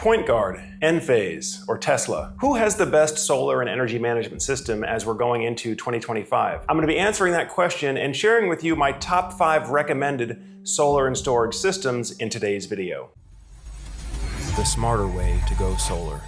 PointGuard, Enphase, or Tesla? Who has the best solar and energy management system as we're going into 2025? I'm going to be answering that question and sharing with you my top 5 recommended solar and storage systems in today's video. The smarter way to go solar.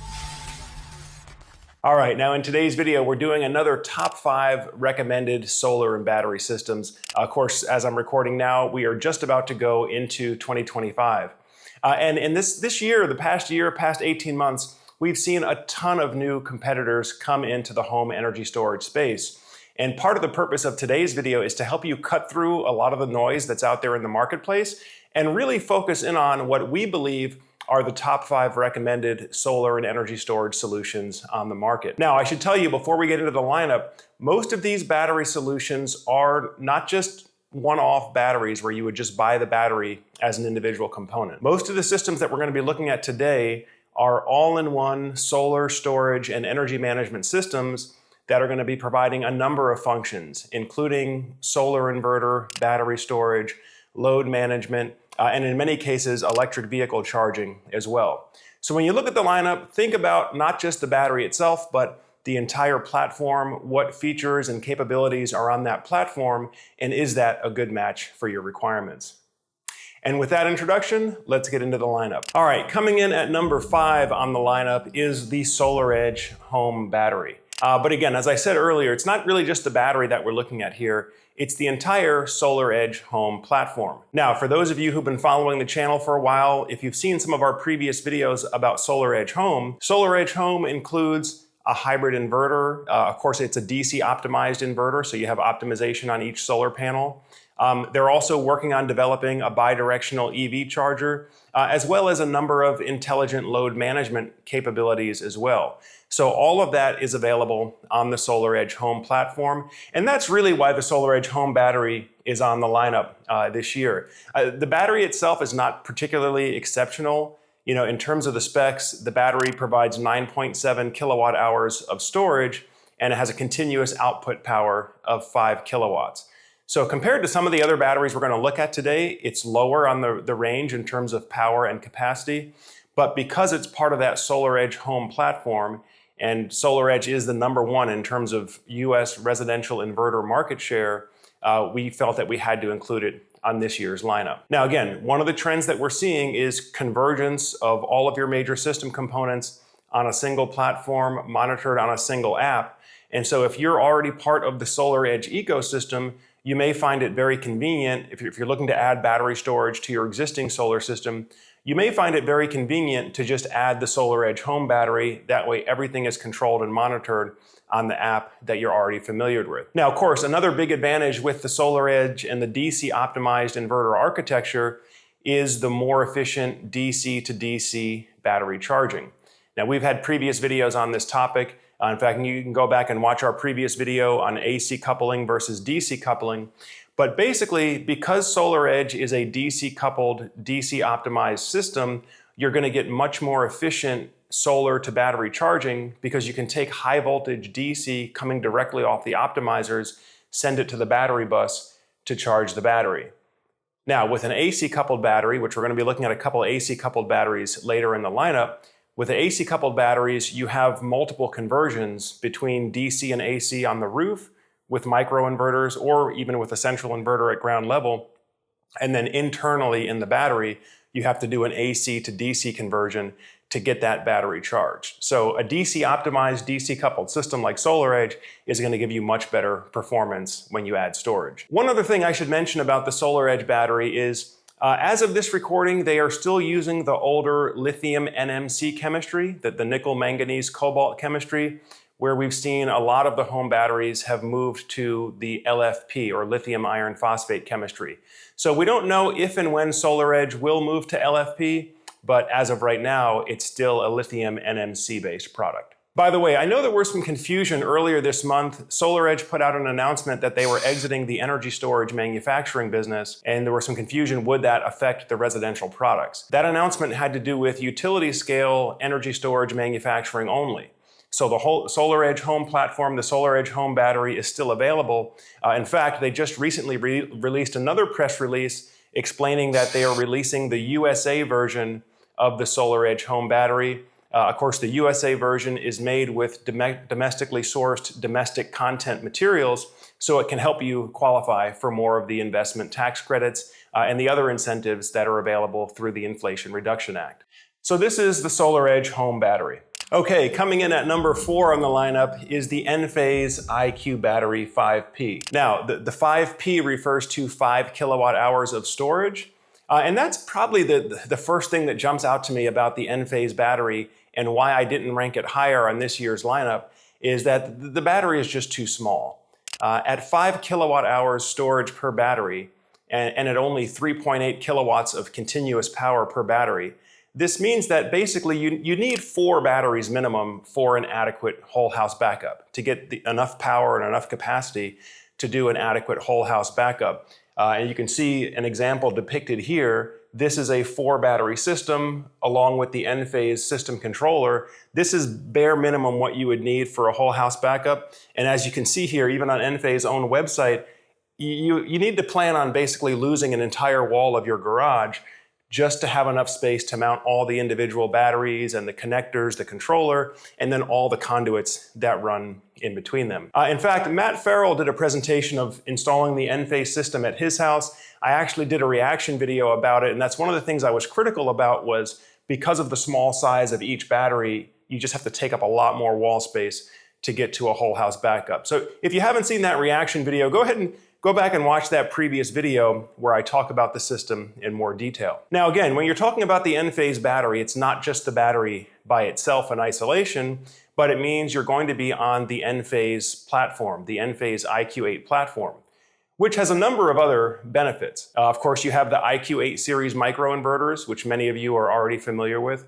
All right, now in today's video, we're doing another top 5 recommended solar and battery systems. Of course, as I'm recording now, we are just about to go into 2025. And in this year, the past 18 months, we've seen a ton of new competitors come into the home energy storage space. And part of the purpose of today's video is to help you cut through a lot of the noise that's out there in the marketplace and really focus in on what we believe are the top 5 recommended solar and energy storage solutions on the market. Now, I should tell you before we get into the lineup, most of these battery solutions are not just one-off batteries where you would just buy the battery as an individual component. Most of the systems that we're going to be looking at today are all-in-one solar storage and energy management systems that are going to be providing a number of functions, including solar inverter, battery storage, load management, and in many cases, electric vehicle charging as well. So when you look at the lineup, think about not just the battery itself, but the entire platform, what features and capabilities are on that platform, and is that a good match for your requirements? And with that introduction, let's get into the lineup. All right, coming in at number 5 on the lineup is the SolarEdge home battery. But again, as I said earlier, it's not really just the battery that we're looking at here. It's the entire SolarEdge home platform. Now, for those of you who've been following the channel for a while, if you've seen some of our previous videos about SolarEdge home includes a hybrid inverter. Of course, it's a DC optimized inverter, so you have optimization on each solar panel. They're also working on developing a bidirectional EV charger, as well as a number of intelligent load management capabilities as well. So all of that is available on the SolarEdge home platform, and that's really why the SolarEdge home battery is on the lineup this year. The battery itself is not particularly exceptional. You know, in terms of the specs, the battery provides 9.7 kilowatt hours of storage, and it has a continuous output power of 5 kilowatts. So compared to some of the other batteries we're going to look at today, it's lower on the range in terms of power and capacity. But because it's part of that SolarEdge home platform, and SolarEdge is the #1 in terms of US residential inverter market share, we felt that we had to include it on this year's lineup. Now again, one of the trends that we're seeing is convergence of all of your major system components on a single platform, monitored on a single app. And so if you're already part of the SolarEdge ecosystem, you may find it very convenient, if you're looking to add battery storage to your existing solar system, you may find it very convenient to just add the SolarEdge home battery. That way everything is controlled and monitored on the app that you're already familiar with. Now, of course, another big advantage with the SolarEdge and the DC optimized inverter architecture is the more efficient DC to DC battery charging. Now, we've had previous videos on this topic. In fact, you can go back and watch our previous video on AC coupling versus DC coupling. But basically, because SolarEdge is a DC coupled, DC optimized system, you're going to get much more efficient solar to battery charging because you can take high voltage DC coming directly off the optimizers, send it to the battery bus to charge the battery. Now, with an AC coupled battery, which we're going to be looking at a couple of AC coupled batteries later in the lineup, with the AC coupled batteries, you have multiple conversions between DC and AC on the roof with microinverters or even with a central inverter at ground level. And then internally in the battery, you have to do an AC to DC conversion to get that battery charged. So a DC optimized, DC coupled system like SolarEdge is going to give you much better performance when you add storage. One other thing I should mention about the SolarEdge battery is as of this recording, they are still using the older lithium NMC chemistry, the nickel manganese cobalt chemistry, where we've seen a lot of the home batteries have moved to the LFP or lithium iron phosphate chemistry. So we don't know if and when SolarEdge will move to LFP, but as of right now, it's still a lithium NMC based product. By the way, I know there was some confusion earlier this month. SolarEdge put out an announcement that they were exiting the energy storage manufacturing business, and there was some confusion, would that affect the residential products? That announcement had to do with utility scale energy storage manufacturing only. So the whole SolarEdge home platform, the SolarEdge home battery is still available. In fact, they just recently released another press release explaining that they are releasing the USA version of the SolarEdge home battery. Of course, the USA version is made with domestically sourced domestic content materials, so it can help you qualify for more of the investment tax credits and the other incentives that are available through the Inflation Reduction Act. So this is the SolarEdge home battery. Okay, coming in at number 4 on the lineup is the Enphase IQ Battery 5P. Now, the 5P refers to 5 kilowatt hours of storage. And that's probably the first thing that jumps out to me about the Enphase battery and why I didn't rank it higher on this year's lineup is that the battery is just too small. At 5 kilowatt hours storage per battery and at only 3.8 kilowatts of continuous power per battery, this means that basically you need 4 batteries minimum for an adequate whole house backup to get enough power and enough capacity to do an adequate whole house backup. And you can see an example depicted here. This is a 4 battery system along with the Enphase system controller. This is bare minimum what you would need for a whole house backup. And as you can see here, even on Enphase's own website, you need to plan on basically losing an entire wall of your garage just to have enough space to mount all the individual batteries and the connectors, the controller, and then all the conduits that run in between them. In fact, Matt Farrell did a presentation of installing the Enphase system at his house. I actually did a reaction video about it, and that's one of the things I was critical about was because of the small size of each battery, you just have to take up a lot more wall space to get to a whole house backup. So if you haven't seen that reaction video, go ahead and go back and watch that previous video where I talk about the system in more detail. Now again, when you're talking about the Enphase battery, it's not just the battery by itself in isolation, but it means you're going to be on the Enphase platform, the Enphase IQ8 platform, which has a number of other benefits. Of course, you have the IQ8 series microinverters, which many of you are already familiar with.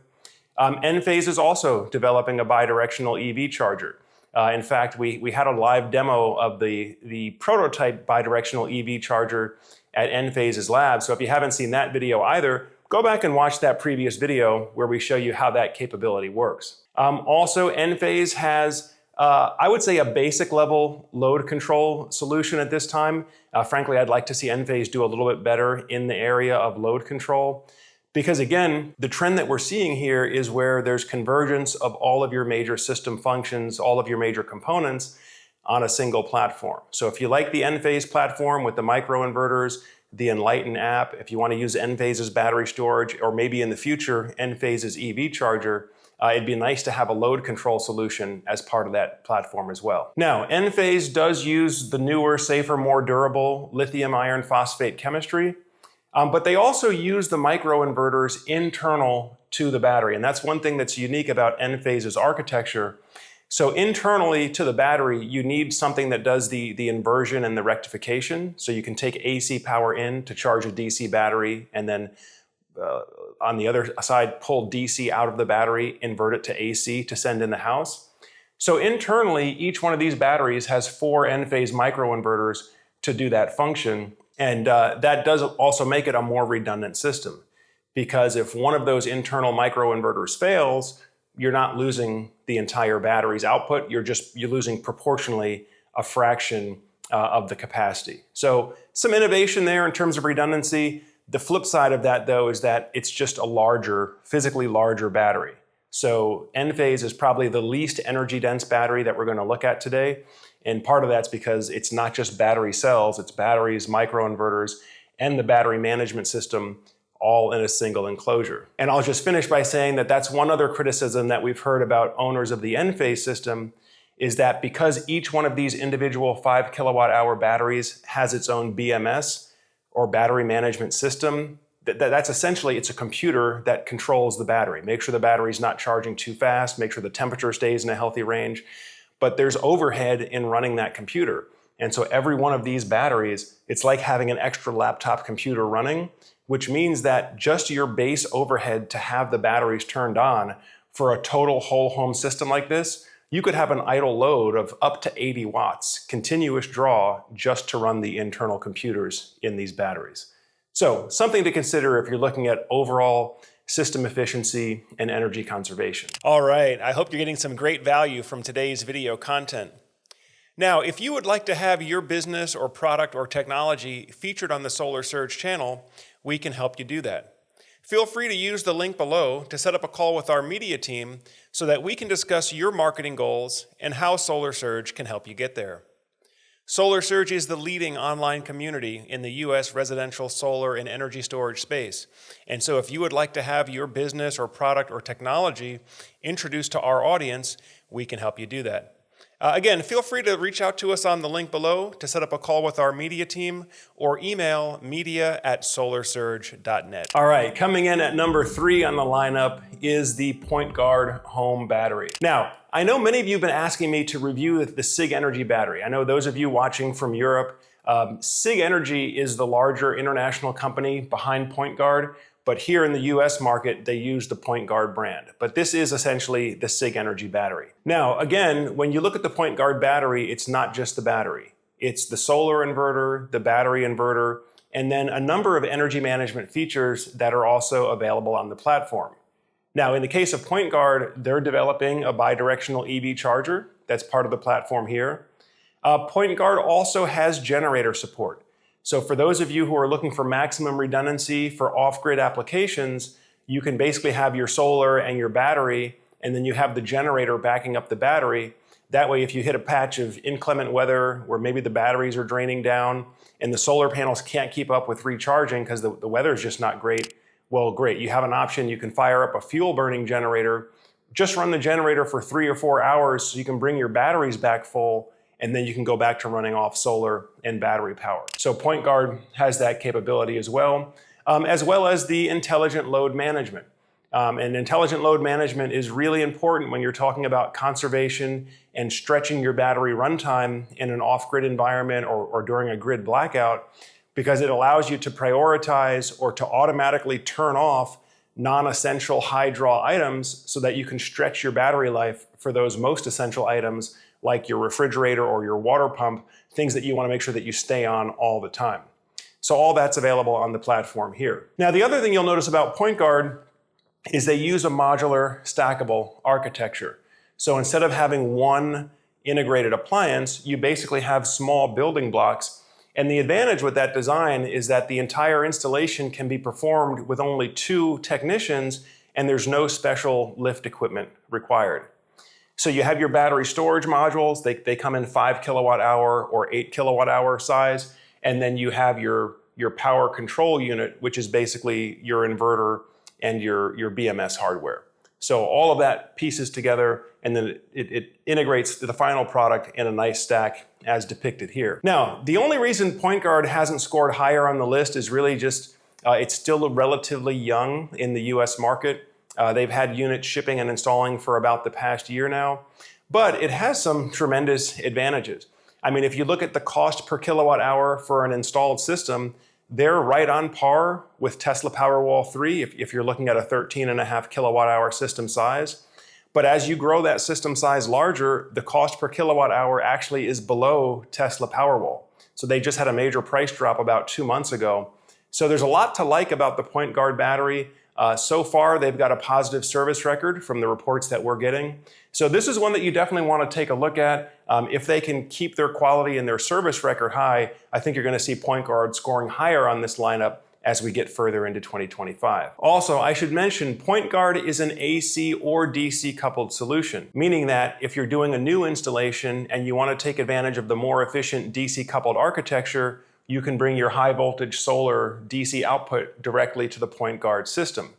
Enphase is also developing a bidirectional EV charger. In fact, we had a live demo of the prototype bidirectional EV charger at Enphase's lab. So if you haven't seen that video either, go back and watch that previous video where we show you how that capability works. Also, Enphase has, I would say, a basic level load control solution at this time. Frankly, I'd like to see Enphase do a little bit better in the area of load control. Because again, the trend that we're seeing here is where there's convergence of all of your major system functions, all of your major components on a single platform. So if you like the Enphase platform with the microinverters, the Enlighten app, if you want to use Enphase's battery storage, or maybe in the future, Enphase's EV charger, it'd be nice to have a load control solution as part of that platform as well. Now, Enphase does use the newer, safer, more durable lithium iron phosphate chemistry. But they also use the microinverters internal to the battery. And that's one thing that's unique about Enphase's architecture. So internally to the battery, you need something that does the inversion and the rectification. So you can take AC power in to charge a DC battery and then on the other side, pull DC out of the battery, invert it to AC to send in the house. So internally, each one of these batteries has 4 Enphase microinverters to do that function. And that does also make it a more redundant system because if one of those internal microinverters fails, you're not losing the entire battery's output. You're losing proportionally a fraction of the capacity. So some innovation there in terms of redundancy. The flip side of that, though, is that it's just a larger, physically larger battery. So Enphase is probably the least energy dense battery that we're going to look at today. And part of that's because it's not just battery cells, it's batteries, microinverters, and the battery management system all in a single enclosure. And I'll just finish by saying that that's one other criticism that we've heard about owners of the Enphase system is that because each one of these individual 5 kilowatt hour batteries has its own BMS or battery management system, that's essentially, it's a computer that controls the battery. Make sure the battery's not charging too fast, make sure the temperature stays in a healthy range. But there's overhead in running that computer. And so every one of these batteries, it's like having an extra laptop computer running, which means that just your base overhead to have the batteries turned on for a total whole home system like this, you could have an idle load of up to 80 watts, continuous draw, just to run the internal computers in these batteries. So something to consider if you're looking at overall system efficiency and energy conservation. All right, I hope you're getting some great value from today's video content. Now, if you would like to have your business or product or technology featured on the SolarSurge channel, we can help you do that. Feel free to use the link below to set up a call with our media team so that we can discuss your marketing goals and how SolarSurge can help you get there. SolarSurge is the leading online community in the U.S. residential solar and energy storage space. And so if you would like to have your business or product or technology introduced to our audience, we can help you do that. Again, feel free to reach out to us on the link below to set up a call with our media team or email media@solarsurge.net. All right, coming in at number 3 on the lineup is the PointGuard home battery. Now, I know many of you have been asking me to review the SIG Energy battery. I know those of you watching from Europe, SIG Energy is the larger international company behind PointGuard, but here in the US market, they use the PointGuard brand. But this is essentially the SIG Energy battery. Now, again, when you look at the PointGuard battery, it's not just the battery. It's the solar inverter, the battery inverter, and then a number of energy management features that are also available on the platform. Now, in the case of PointGuard, they're developing a bidirectional EV charger. That's part of the platform here. PointGuard also has generator support. So for those of you who are looking for maximum redundancy for off-grid applications, you can basically have your solar and your battery, and then you have the generator backing up the battery. That way, if you hit a patch of inclement weather where maybe the batteries are draining down and the solar panels can't keep up with recharging because the weather is just not great, well, great. You have an option. You can fire up a fuel-burning generator, just run the generator for 3 or 4 hours so you can bring your batteries back full, and then you can go back to running off solar and battery power. So PointGuard has that capability as well as the intelligent load management. And intelligent load management is really important when you're talking about conservation and stretching your battery runtime in an off-grid environment or during a grid blackout, because it allows you to prioritize or to automatically turn off non-essential high draw items so that you can stretch your battery life for those most essential items like your refrigerator or your water pump, things that you want to make sure that you stay on all the time. So all that's available on the platform here. Now, the other thing you'll notice about PointGuard is they use a modular stackable architecture. So instead of having one integrated appliance, you basically have small building blocks. And the advantage with that design is that the entire installation can be performed with only 2 technicians, and there's no special lift equipment required. So you have your battery storage modules. They come in 5 kilowatt hour or 8 kilowatt hour size. And then you have your power control unit, which is basically your inverter and your BMS hardware. So all of that pieces together, and then it integrates the final product in a nice stack as depicted here. Now, the only reason PointGuard hasn't scored higher on the list is really just it's still relatively young in the US market. They've had units shipping and installing for about the past year now, but it has some tremendous advantages. I mean, if you look at the cost per kilowatt hour for an installed system, they're right on par with Tesla Powerwall 3 if you're looking at a 13.5 kilowatt hour system size. But as you grow that system size larger, the cost per kilowatt hour actually is below Tesla Powerwall. So they just had a major price drop about 2 months ago. So there's a lot to like about the PointGuard battery. So far, they've got a positive service record from the reports that we're getting. So this is one that you definitely want to take a look at. If they can keep their quality and their service record high, I think you're going to see PointGuard scoring higher on this lineup as we get further into 2025. Also, I should mention PointGuard is an AC or DC coupled solution, meaning that if you're doing a new installation and you want to take advantage of the more efficient DC coupled architecture, you can bring your high voltage solar DC output directly to the PointGuard system.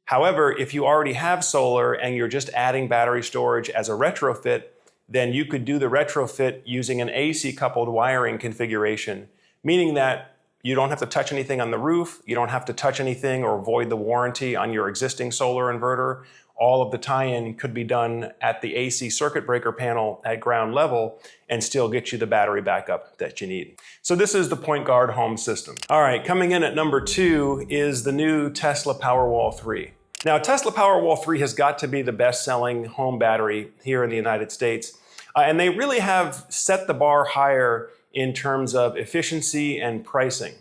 However, if you already have solar and you're just adding battery storage as a retrofit, then you could do the retrofit using an AC coupled wiring configuration, meaning that you don't have to touch anything on the roof, you don't have to touch anything or void the warranty on your existing solar inverter. All of the tie-in could be done at the AC circuit breaker panel at ground level and still get you the battery backup that you need. So this is the PointGuard home system. All right, coming in at number 2 is the new Tesla Powerwall 3. Now, Tesla Powerwall 3 has got to be the best-selling home battery here in the United States. And they really have set the bar higher in terms of efficiency and pricing.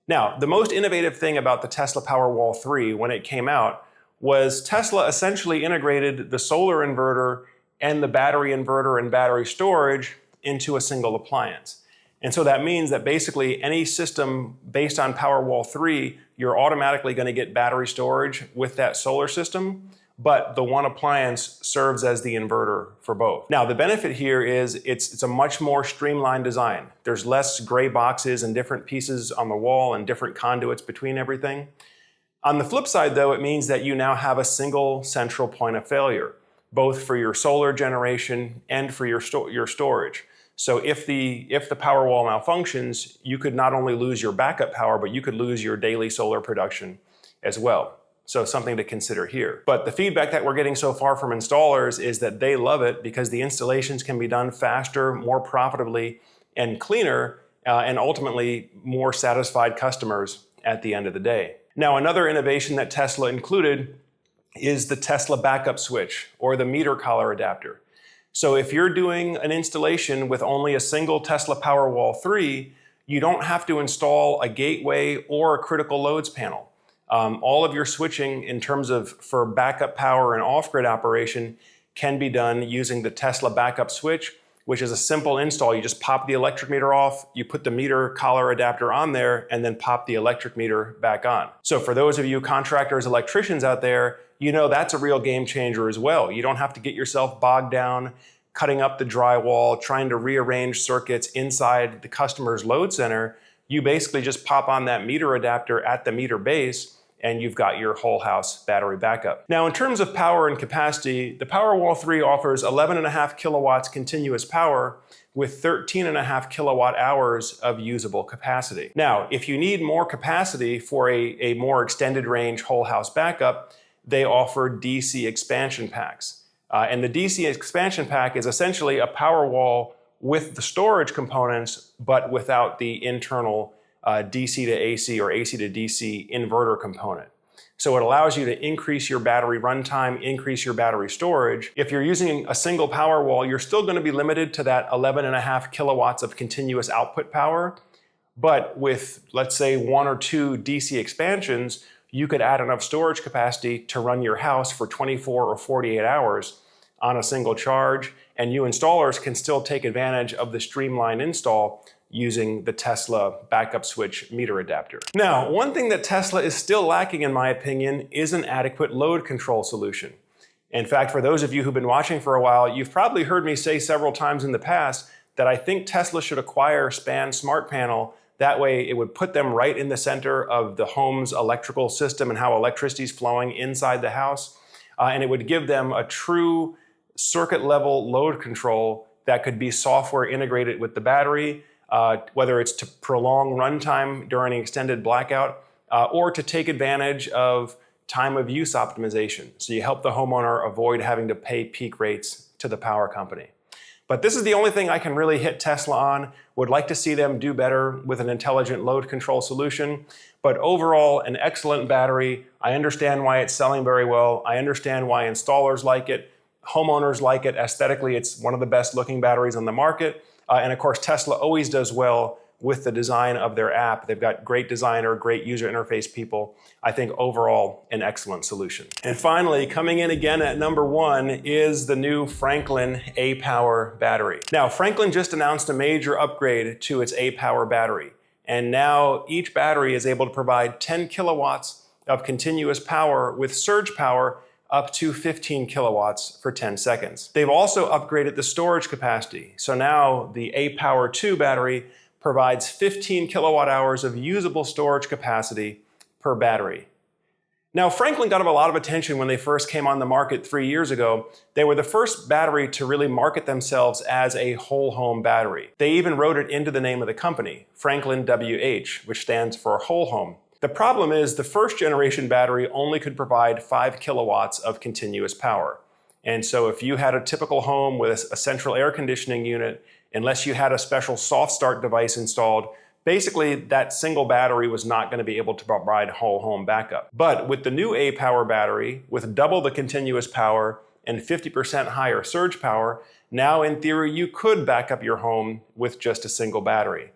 Now, the most innovative thing about the Tesla Powerwall 3 when it came out was Tesla essentially integrated the solar inverter and the battery inverter and battery storage into a single appliance. And so that means that basically any system based on Powerwall 3 you're automatically going to get battery storage with that solar system, but the one appliance serves as the inverter for both. Now, the benefit here is it's a much more streamlined design. There's less gray boxes and different pieces on the wall and different conduits between everything. On the flip side, though, it means that you now have a single central point of failure, both for your solar generation and for your storage. So if the Powerwall malfunctions, you could not only lose your backup power, but you could lose your daily solar production as well. So something to consider here. But the feedback that we're getting so far from installers is that they love it because the installations can be done faster, more profitably, and cleaner, and ultimately more satisfied customers at the end of the day. Now, another innovation that Tesla included is the Tesla backup switch, or the meter collar adapter. So if you're doing an installation with only a single Tesla Powerwall 3, you don't have to install a gateway or a critical loads panel. All of your switching in terms of for backup power and off-grid operation can be done using the Tesla backup switch, which is a simple install. You just pop the electric meter off, you put the meter collar adapter on there, and then pop the electric meter back on. So for those of you contractors, electricians out there, you know that's a real game changer as well. You don't have to get yourself bogged down cutting up the drywall, trying to rearrange circuits inside the customer's load center. You basically just pop on that meter adapter at the meter base, and you've got your whole house battery backup. Now, in terms of power and capacity, the Powerwall 3 offers 11.5 kilowatts continuous power with 13.5 kilowatt hours of usable capacity. Now, if you need more capacity for a more extended range whole house backup, they offer DC expansion packs. And the DC expansion pack is essentially a Powerwall with the storage components, but without the internal DC to AC or AC to DC inverter component. So it allows you to increase your battery runtime, increase your battery storage. If you're using a single Powerwall, you're still going to be limited to that 11.5 kilowatts of continuous output power. But with, let's say, 1 or 2 DC expansions, you could add enough storage capacity to run your house for 24 or 48 hours on a single charge. And you installers can still take advantage of the streamlined install using the Tesla backup switch meter adapter. Now, one thing that Tesla is still lacking, in my opinion, is an adequate load control solution. In fact, for those of you who've been watching for a while, you've probably heard me say several times in the past that I think Tesla should acquire Span Smart Panel. That way it would put them right in the center of the home's electrical system and how electricity is flowing inside the house. And it would give them a true circuit level load control that could be software integrated with the battery, whether it's to prolong runtime during an extended blackout or to take advantage of time of use optimization. So you help the homeowner avoid having to pay peak rates to the power company. But this is the only thing I can really hit Tesla on. Would like to see them do better with an intelligent load control solution. But overall, an excellent battery. I understand why it's selling very well. I understand why installers like it. Homeowners like it. Aesthetically, it's one of the best looking batteries on the market. And of course, Tesla always does well with the design of their app. They've got great designer, great user interface people. I think overall, an excellent solution. And finally, coming in again at number 1 is the new Franklin aPower battery. Now, Franklin just announced a major upgrade to its aPower battery. And now each battery is able to provide 10 kilowatts of continuous power with surge power up to 15 kilowatts for 10 seconds. They've also upgraded the storage capacity. So now the aPower 2 battery provides 15 kilowatt hours of usable storage capacity per battery. Now, Franklin got a lot of attention when they first came on the market 3 years ago. They were the first battery to really market themselves as a whole home battery. They even wrote it into the name of the company, Franklin WH, which stands for whole home. The problem is the first generation battery only could provide 5 kilowatts of continuous power. And so if you had a typical home with a central air conditioning unit, unless you had a special soft start device installed, basically that single battery was not going to be able to provide whole home backup. But with the new aPower battery, with double the continuous power and 50% higher surge power, now in theory you could back up your home with just a single battery.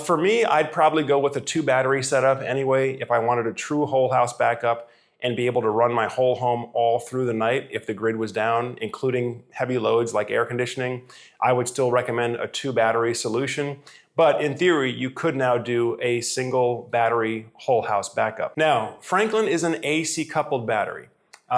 For me, I'd probably go with a 2 battery setup anyway if I wanted a true whole house backup and be able to run my whole home all through the night if the grid was down, including heavy loads like air conditioning. I would still recommend a 2 battery solution. But in theory, you could now do a single battery whole house backup. Now, Franklin is an AC coupled battery,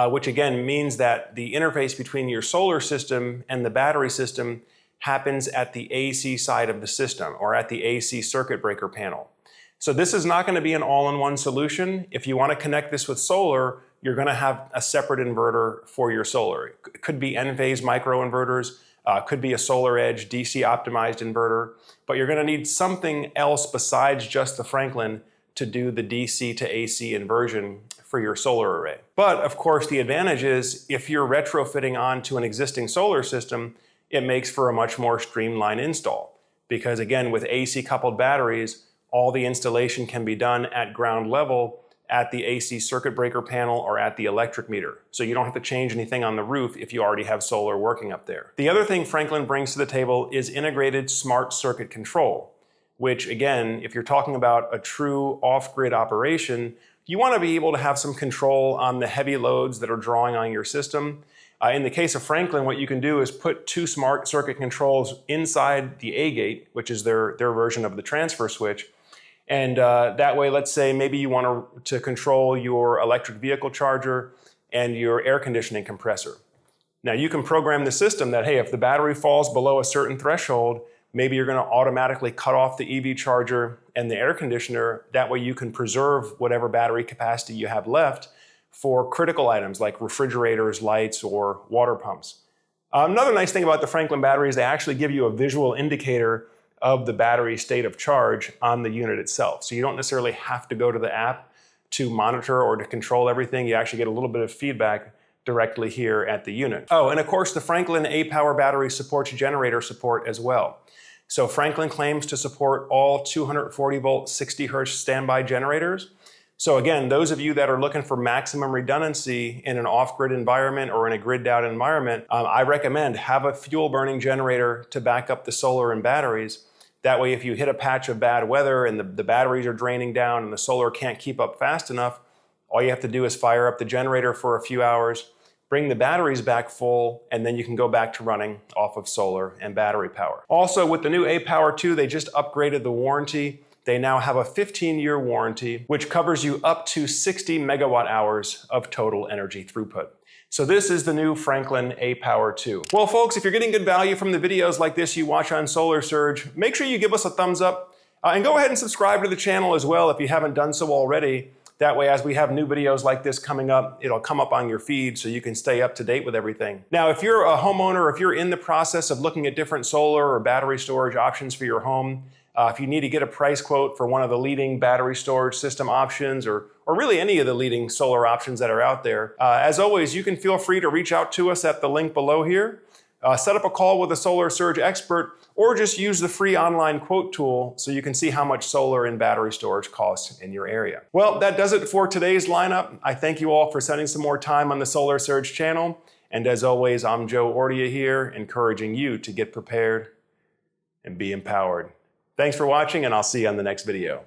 which again means that the interface between your solar system and the battery system happens at the AC side of the system, or at the AC circuit breaker panel. So this is not going to be an all-in-one solution. If you want to connect this with solar, you're going to have a separate inverter for your solar. It could be Enphase microinverters, could be a SolarEdge DC optimized inverter, but you're going to need something else besides just the Franklin to do the DC to AC inversion for your solar array. But of course, the advantage is if you're retrofitting onto an existing solar system, it makes for a much more streamlined install. Because again, with AC coupled batteries, all the installation can be done at ground level at the AC circuit breaker panel or at the electric meter. So you don't have to change anything on the roof if you already have solar working up there. The other thing Franklin brings to the table is integrated smart circuit control, which again, if you're talking about a true off-grid operation, you want to be able to have some control on the heavy loads that are drawing on your system. In the case of Franklin, what you can do is put 2 smart circuit controls inside the A gate, which is their version of the transfer switch. And that way, let's say maybe you want to control your electric vehicle charger and your air conditioning compressor. Now you can program the system that, hey, if the battery falls below a certain threshold, maybe you're going to automatically cut off the EV charger and the air conditioner. That way you can preserve whatever battery capacity you have left for critical items like refrigerators, lights, or water pumps. Another nice thing about the Franklin battery is they actually give you a visual indicator of the battery state of charge on the unit itself. So you don't necessarily have to go to the app to monitor or to control everything. You actually get a little bit of feedback directly here at the unit. Oh, and of course the Franklin aPower battery supports generator support as well. So Franklin claims to support all 240 volt 60 hertz standby generators. So again, those of you that are looking for maximum redundancy in an off-grid environment or in a grid-down environment, I recommend have a fuel-burning generator to back up the solar and batteries. That way, if you hit a patch of bad weather and the batteries are draining down and the solar can't keep up fast enough, all you have to do is fire up the generator for a few hours, bring the batteries back full, and then you can go back to running off of solar and battery power. Also, with the new aPower 2, they just upgraded the warranty. They now have a 15-year warranty, which covers you up to 60 megawatt hours of total energy throughput. So this is the new Franklin aPower 2. Well, folks, if you're getting good value from the videos like this you watch on SolarSurge, make sure you give us a thumbs up and go ahead and subscribe to the channel as well if you haven't done so already. That way, as we have new videos like this coming up, it'll come up on your feed so you can stay up to date with everything. Now, if you're a homeowner, if you're in the process of looking at different solar or battery storage options for your home, if you need to get a price quote for one of the leading battery storage system options or really any of the leading solar options that are out there, as always, you can feel free to reach out to us at the link below here. Set up a call with a SolarSurge expert or just use the free online quote tool so you can see how much solar and battery storage costs in your area. Well, that does it for today's lineup. I thank you all for spending some more time on the SolarSurge channel. And as always, I'm Joe Ordia here, encouraging you to get prepared and be empowered. Thanks for watching, and I'll see you on the next video.